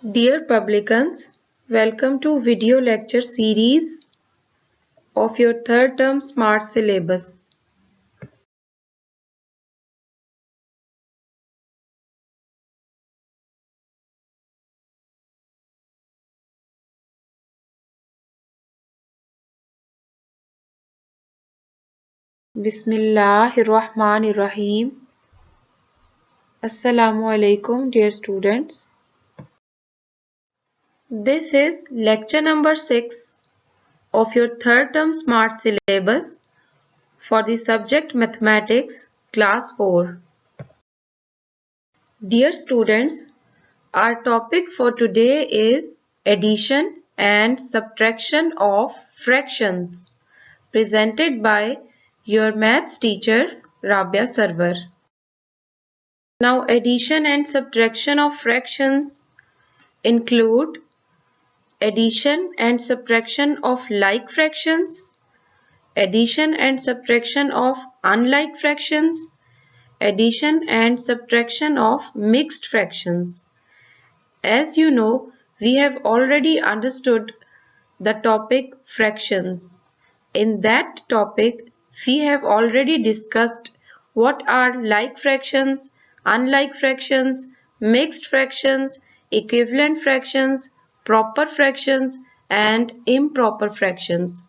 Dear publicans, welcome to video lecture series of your third term Smart Syllabus. Bismillahirrahmanirrahim. Assalamu alaikum, dear students. This is lecture number 6 of your third term Smart Syllabus for the subject Mathematics, Class 4. Dear students, our topic for today is addition and subtraction of fractions, presented by your maths teacher Rabia Sarwar. Now, addition and subtraction of fractions include addition and subtraction of like fractions, addition and subtraction of unlike fractions, addition and subtraction of mixed fractions. As you know, we have already understood the topic fractions. In that topic, we have already discussed what are like fractions, unlike fractions, mixed fractions, equivalent fractions, proper fractions, and improper fractions.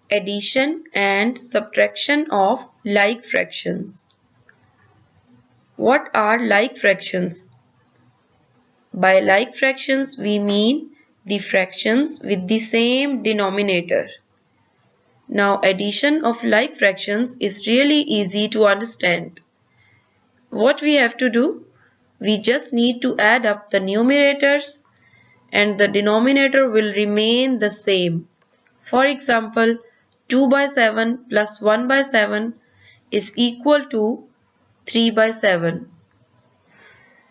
Addition and subtraction of like fractions. What are like fractions? By like fractions, we mean the fractions with the same denominator. Now, addition of like fractions is really easy to understand. What we have to do? We just need to add up the numerators and the denominator will remain the same. For example, 2 by 7 plus 1 by 7 is equal to 3 by 7.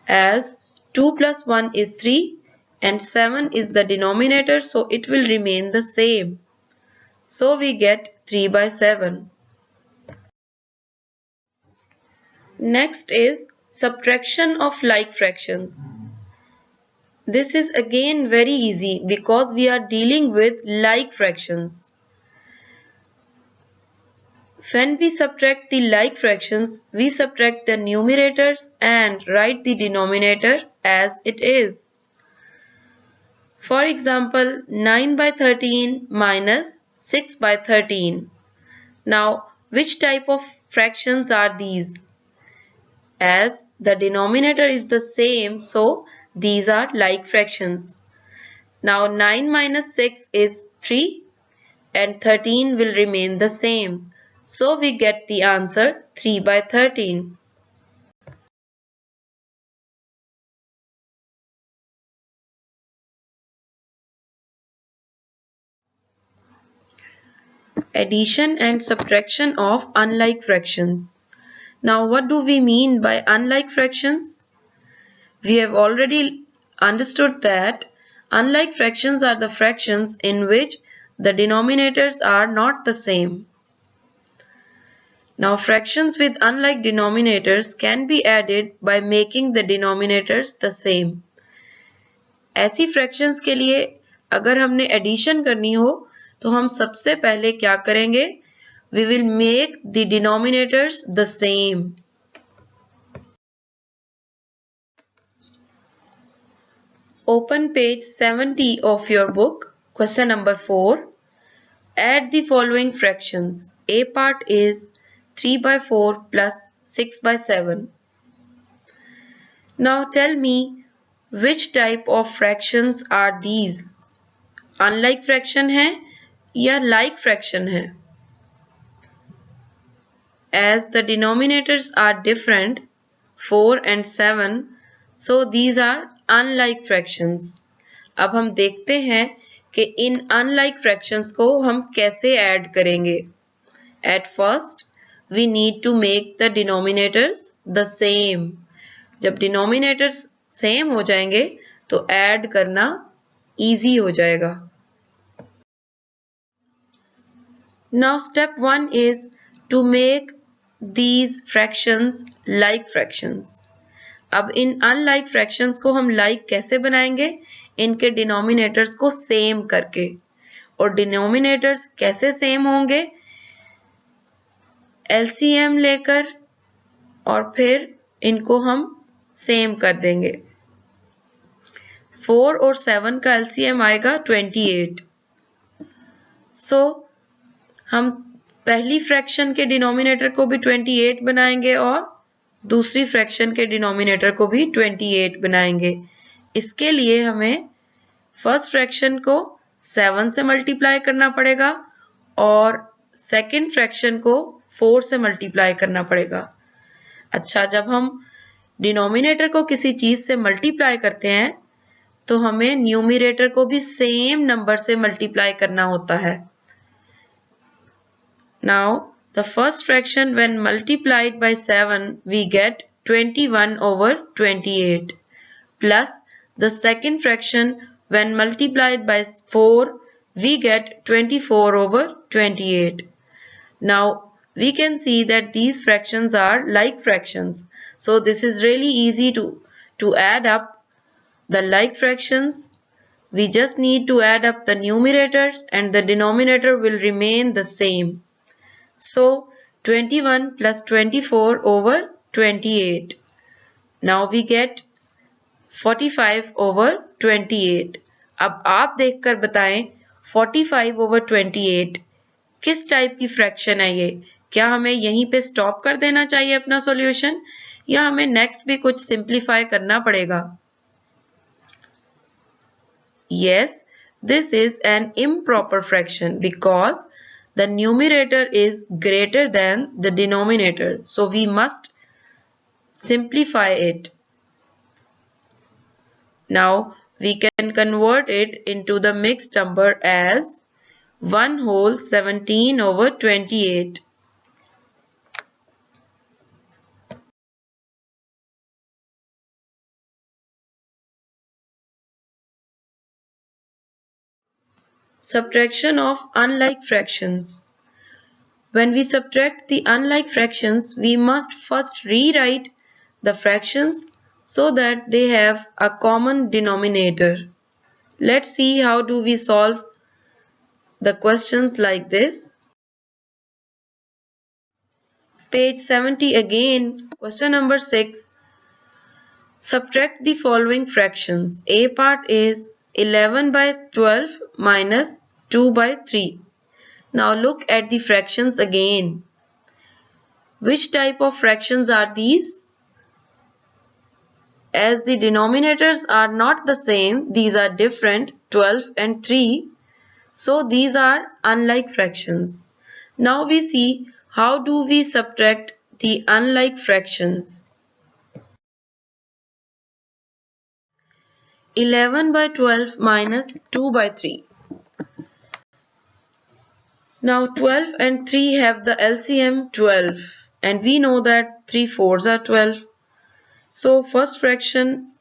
As 2 plus 1 is 3 and 7 is the denominator, so it will remain the same. So we get 3 by 7. Next is subtraction of like fractions. This is again very easy because we are dealing with like fractions. When we subtract the like fractions, we subtract the numerators and write the denominator as it is. For example, 9 by 13 minus 6 by 13. Now, which type of fractions are these? As the denominator is the same, so these are like fractions. Now, 9 minus 6 is 3 and 13 will remain the same. So we get the answer 3 by 13. Addition and subtraction of unlike fractions. Now, what do we mean by unlike fractions? We have already understood that unlike fractions are the fractions in which the denominators are not the same. Now, fractions with unlike denominators can be added by making the denominators the same. ऐसी fractions के लिए अगर हमने addition करनी हो तो हम सबसे पहले क्या करेंगे? We will make the denominators the same. Open page 70 of your book. Question number 4. Add the following fractions. A part is 3 by 4 plus 6 by 7. Now tell me which type of fractions are these? Unlike fraction है या like fraction है? As the denominators are different, 4 and 7, so these are unlike fractions. अब हम देखते हैं कि इन unlike fractions को हम कैसे add करेंगे. At first, we need to make the denominators the same. जब denominators same हो जाएंगे तो add करना easy हो जाएगा. Now step 1 is to make these fractions like fractions. अब इन अनलाइक फ्रैक्शंस को हम लाइक कैसे बनाएंगे? इनके डिनोमिनेटर्स को सेम करके। और डिनोमिनेटर्स कैसे सेम होंगे? एलसीएम लेकर और फिर इनको हम सेम कर देंगे। 4 और 7 का एलसीएम आएगा 28। सो हम पहली फ्रैक्शन के डिनोमिनेटर को भी 28 बनाएंगे और दूसरी फ्रैक्शन के डिनोमिनेटर को भी 28 बनाएंगे। इसके लिए हमें फर्स्ट फ्रैक्शन को 7 से मल्टीप्लाई करना पड़ेगा और सेकंड फ्रैक्शन को 4 से मल्टीप्लाई करना पड़ेगा। अच्छा, जब हम डिनोमिनेटर को किसी चीज से मल्टीप्लाई करते हैं तो हमें न्यूमरेटर को भी सेम नंबर से मल्टीप्लाई करना होता है। Now, the first fraction when multiplied by 7, we get 21 over 28. Plus, the second fraction when multiplied by 4, we get 24 over 28. Now, we can see that these fractions are like fractions. So, this is really easy to add up the like fractions. We just need to add up the numerators and the denominator will remain the same. So 21 plus 24 over 28. Now we get 45 over 28. अब आप देखकर बताएं 45 over 28 किस type की fraction है ये? क्या हमें यहीं पे स्टॉप कर देना चाहिए अपना सॉल्यूशन या हमें नेक्स्ट भी कुछ सिंप्लीफाई करना पड़ेगा? Yes, this is an improper fraction because the numerator is greater than the denominator. So we must simplify it. Now we can convert it into the mixed number as 1 whole 17 over 28. Subtraction of unlike fractions. When we subtract the unlike fractions, we must first rewrite the fractions so that they have a common denominator. Let's see how do we solve the questions like this. Page 70 again, question number 6. Subtract the following fractions. A part is 11 by 12 minus 2 by 3. Now look at the fractions again. Which type of fractions are these? As the denominators are not the same, these are different, 12 and 3. So these are unlike fractions. Now we see how do we subtract the unlike fractions. 11 by 12 minus 2 by 3. Now 12 and 3 have the LCM 12 and we know that 3 fours are 12. So first fraction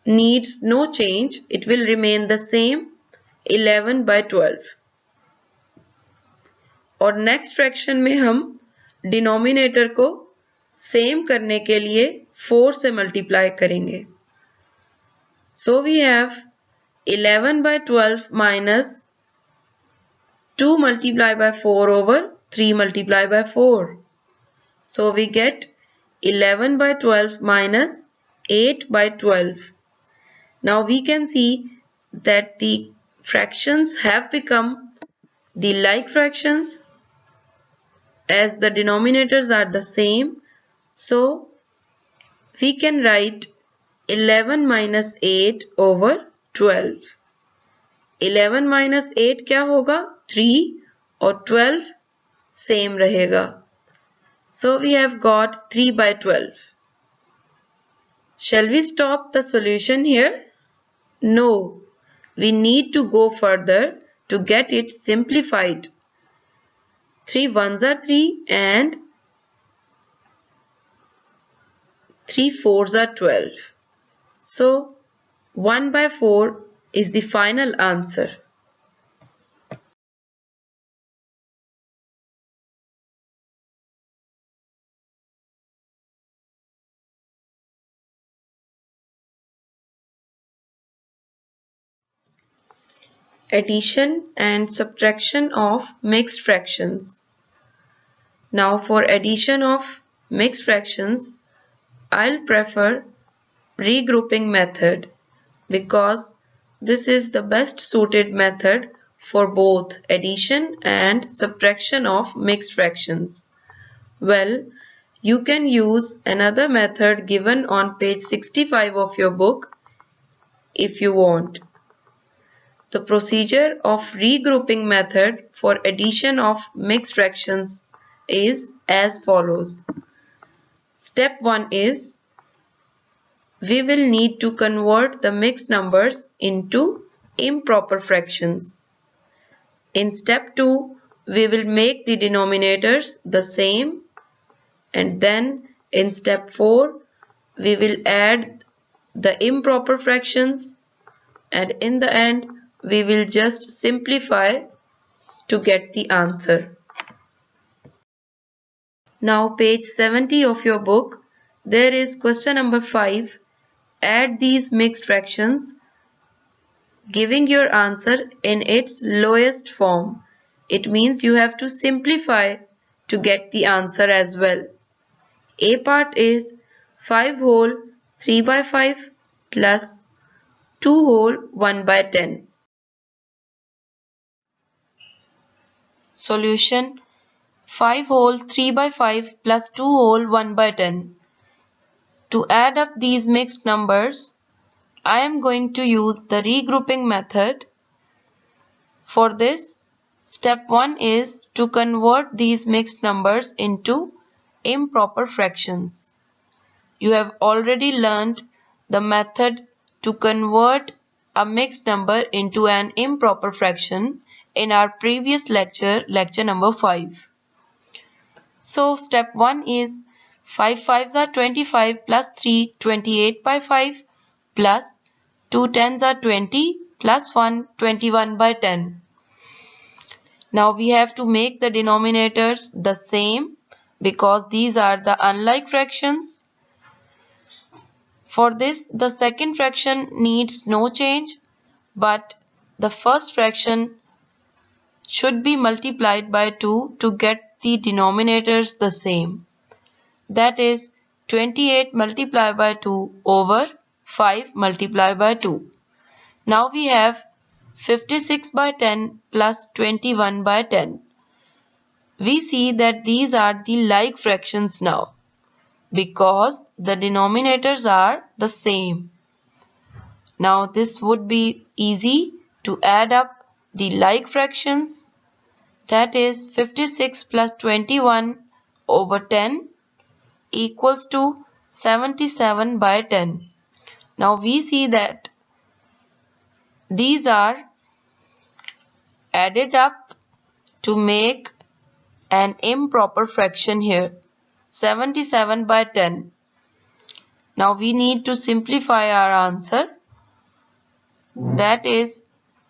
needs no change. It will remain the same, 11 by 12. और next fraction में हम denominator को same करने के लिए 4 से multiply करेंगे. So we have 11 by 12 minus 2 multiplied by 4 over 3 multiplied by 4. So we get 11 by 12 minus 8 by 12. Now we can see that the fractions have become the like fractions as the denominators are the same. So we can write 11 minus 8 over 12. 11 minus 8 क्या होगा? 3 और 12 same रहेगा. So we have got 3 by 12. Shall we stop the solution here? No. We need to go further to get it simplified. 3 ones are 3 and 3 fours are 12. So 1 by 4 is the final answer. Addition and subtraction of mixed fractions. Now for addition of mixed fractions, I'll prefer regrouping method because this is the best suited method for both addition and subtraction of mixed fractions. Well, you can use another method given on page 65 of your book if you want. The procedure of regrouping method for addition of mixed fractions is as follows. Step 1 is we will need to convert the mixed numbers into improper fractions. In step 2, we will make the denominators the same, and then in step 4, we will add the improper fractions, and in the end, we will just simplify to get the answer. Now page 70 of your book, there is question number 5. Add these mixed fractions, giving your answer in its lowest form. It means you have to simplify to get the answer as well. A part is 5 whole 3 by 5 plus 2 whole 1 by 10. Solution: 5 whole 3 by 5 plus 2 whole 1 by 10. To add up these mixed numbers, I am going to use the regrouping method. For this, step 1 is to convert these mixed numbers into improper fractions. You have already learned the method to convert a mixed number into an improper fraction in our previous lecture, lecture number 5. So step 1 is 5 5s are 25 plus 3 28 by 5 plus 2 10s are 20 plus 1 21 by 10. Now we have to make the denominators the same because these are the unlike fractions. For this, the second fraction needs no change, but the first fraction should be multiplied by 2 to get the denominators the same. That is 28 multiplied by 2 over 5 multiplied by 2. Now we have 56 by 10 plus 21 by 10. We see that these are the like fractions now because the denominators are the same. Now this would be easy to add up the like fractions, that is 56 plus 21 over 10 equals to 77 by 10. Now we see that these are added up to make an improper fraction here, 77 by 10. Now we need to simplify our answer, that is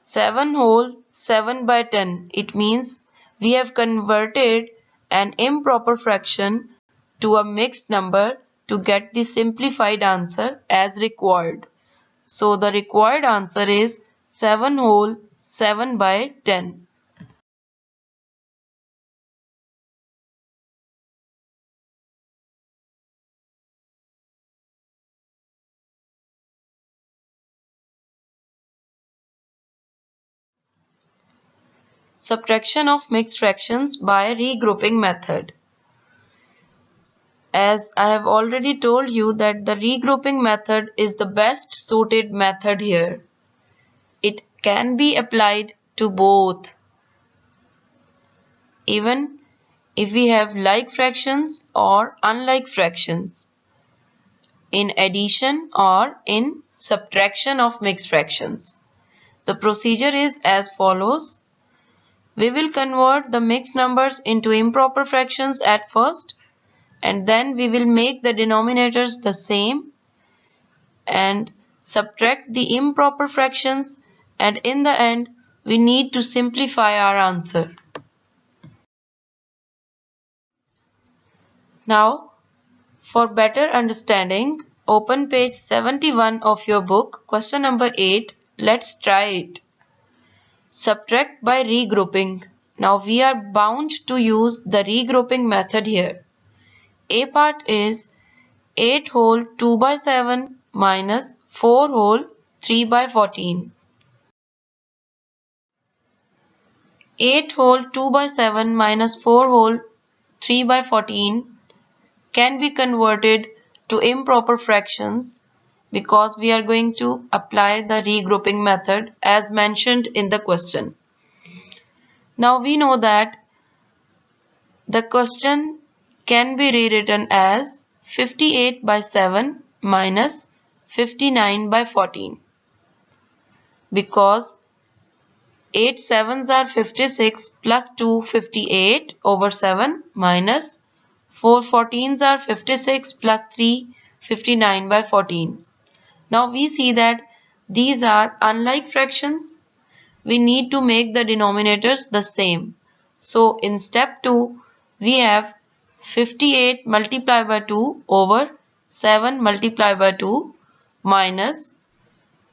7 whole 7 by 10. It means we have converted an improper fraction to a mixed number to get the simplified answer as required. So the required answer is 7 whole 7 by 10. Subtraction of mixed fractions by regrouping method. As I have already told you that the regrouping method is the best suited method here. It can be applied to both, even if we have like fractions or unlike fractions, in addition or in subtraction of mixed fractions. The procedure is as follows. We will convert the mixed numbers into improper fractions at first, and then we will make the denominators the same and subtract the improper fractions, and in the end we need to simplify our answer. Now, for better understanding, open page 71 of your book, question number 8. Let's try it. Subtract by regrouping. Now we are bound to use the regrouping method here. A part is 8 whole 2 by 7 minus 4 whole 3 by 14. 8 whole 2 by 7 minus 4 whole 3 by 14 can be converted to improper fractions because we are going to apply the regrouping method as mentioned in the question. Now we know that the question can be rewritten as 58 by 7 minus 59 by 14 because 8 sevens are 56 plus 2 58 over 7 minus 4 14s are 56 plus 3 59 by 14. Now we see that these are unlike fractions. We need to make the denominators the same. So in step 2 we have 58 multiplied by 2 over 7 multiplied by 2 minus,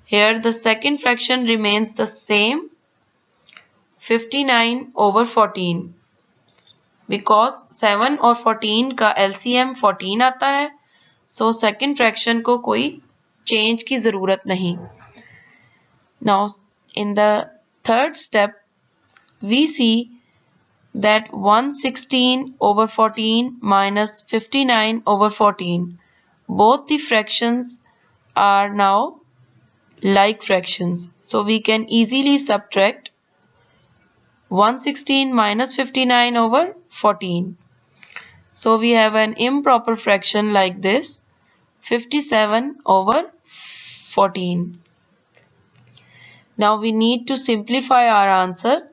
here the second fraction remains the same, 59 over 14 because 7 और 14 का LCM 14 आता है, so second fraction को कोई change की ज़रूरत नहीं. Now in the third step we see that 116 over 14 minus 59 over 14, both the fractions are now like fractions, so we can easily subtract 116 minus 59 over 14. So we have an improper fraction like this, 57 over 14. Now we need to simplify our answer.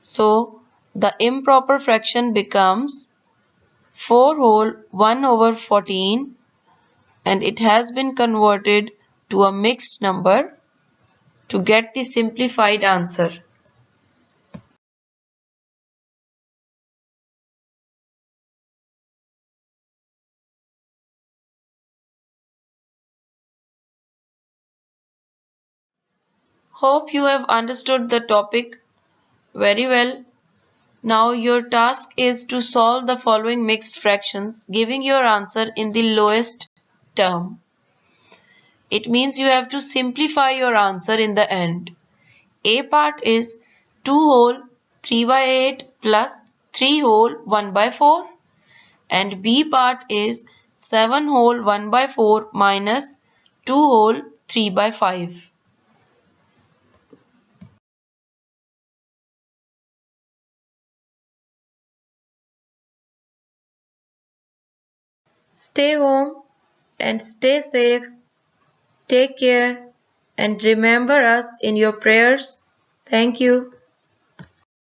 So the improper fraction becomes 4 whole 1 over 14 and it has been converted to a mixed number to get the simplified answer. Hope you have understood the topic very well. Now your task is to solve the following mixed fractions, giving your answer in the lowest term. It means you have to simplify your answer in the end. A part is 2 whole 3 by 8 plus 3 whole 1 by 4 and B part is 7 whole 1 by 4 minus 2 whole 3 by 5. Stay home and stay safe. Take care and remember us in your prayers. Thank you.